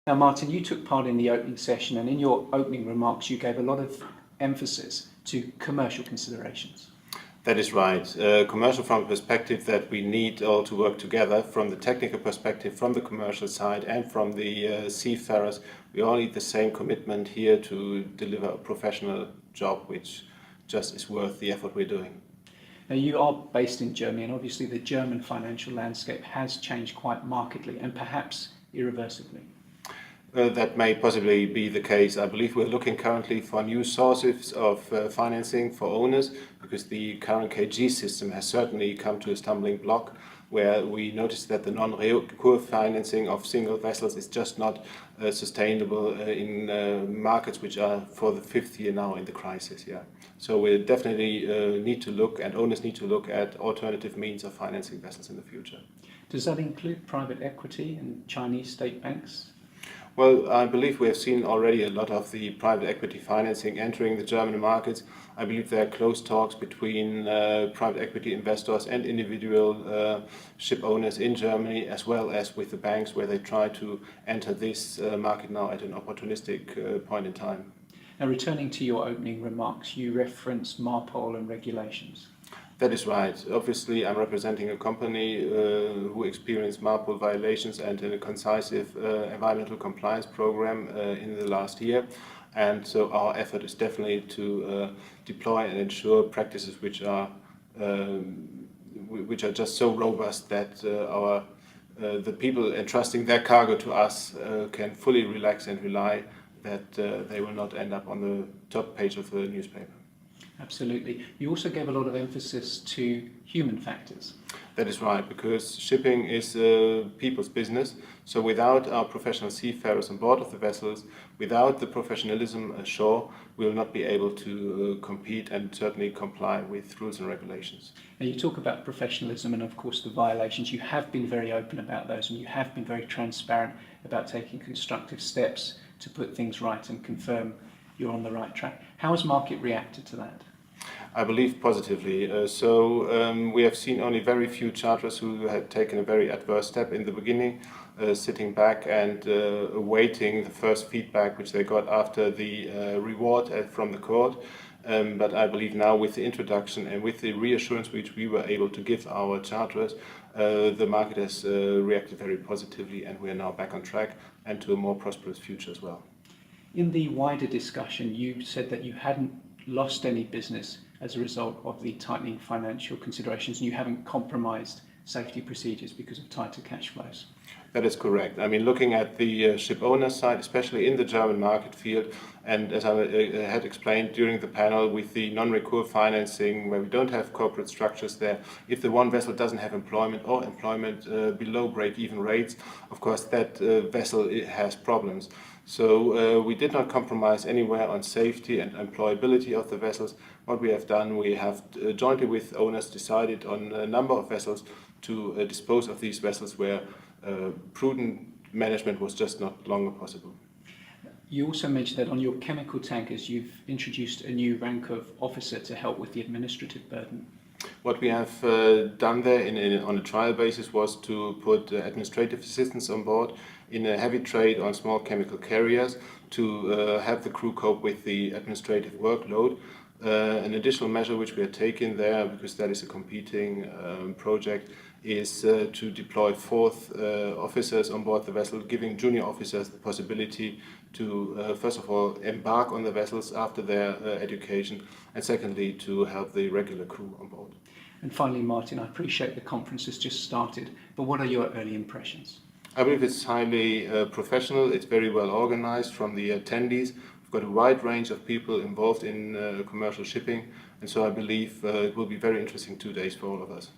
Now, Martin, you took part in the opening session, and in your opening remarks, you gave a lot of emphasis to commercial considerations. That is right. Commercial from the perspective that we need all to work together, from the technical perspective, from the commercial side, and from the seafarers. We all need the same commitment here to deliver a professional job which just is worth the effort we're doing. Now, you are based in Germany, and obviously the German financial landscape has changed quite markedly and perhaps irreversibly. That may possibly be the case. I believe we're looking currently for new sources of financing for owners, because the current KG system has certainly come to a stumbling block, where we noticed that the non-recourse financing of single vessels is just not sustainable in markets which are for the fifth year now in the crisis. Yeah. So we definitely need to look, and owners need to look at alternative means of financing vessels in the future. Does that include private equity and Chinese state banks? Well, I believe we have seen already a lot of the private equity financing entering the German markets. I believe there are close talks between private equity investors and individual ship owners in Germany, as well as with the banks, where they try to enter this market now at an opportunistic point in time. Now, returning to your opening remarks, you referenced MARPOL and regulations. That is right. Obviously, I'm representing a company who experienced MARPOL violations and a concise environmental compliance program in the last year. And so our effort is definitely to deploy and ensure practices which are just so robust that the people entrusting their cargo to us can fully relax and rely that they will not end up on the top page of the newspaper. Absolutely. You also gave a lot of emphasis to human factors. That is right, because shipping is people's business. So without our professional seafarers on board of the vessels, without the professionalism ashore, we will not be able to compete and certainly comply with rules and regulations. Now, you talk about professionalism and, of course, the violations. You have been very open about those, and you have been very transparent about taking constructive steps to put things right and confirm you're on the right track. How has market reacted to that? I believe positively. We have seen only very few charterers who had taken a very adverse step in the beginning, sitting back and awaiting the first feedback which they got after the reward from the court. But I believe now, with the introduction and with the reassurance which we were able to give our charterers, the market has reacted very positively, and we are now back on track and to a more prosperous future as well. In the wider discussion, you said that you hadn't lost any business as a result of the tightening financial considerations, and you haven't compromised safety procedures because of tighter cash flows. That is correct. I mean, looking at the ship owner side, especially in the German market field, and as I had explained during the panel, with the non-recourse financing, where we don't have corporate structures there, if the one vessel doesn't have employment or employment below break-even rates, of course that vessel has problems. So we did not compromise anywhere on safety and employability of the vessels. What we have done, we have jointly with owners decided on a number of vessels to dispose of these vessels where prudent management was just not longer possible. You also mentioned that on your chemical tankers, you've introduced a new rank of officer to help with the administrative burden. What we have done there on a trial basis was to put administrative assistants on board in a heavy trade on small chemical carriers to have the crew cope with the administrative workload. An additional measure which we are taking there, because that is a competing project, is to deploy fourth officers on board the vessel, giving junior officers the possibility to, first of all, embark on the vessels after their education, and secondly, to help the regular crew on board. And finally, Martin, I appreciate the conference has just started, but what are your early impressions? I believe it's highly professional. It's very well organized from the attendees. We've got a wide range of people involved in commercial shipping, and so I believe it will be very interesting 2 days for all of us.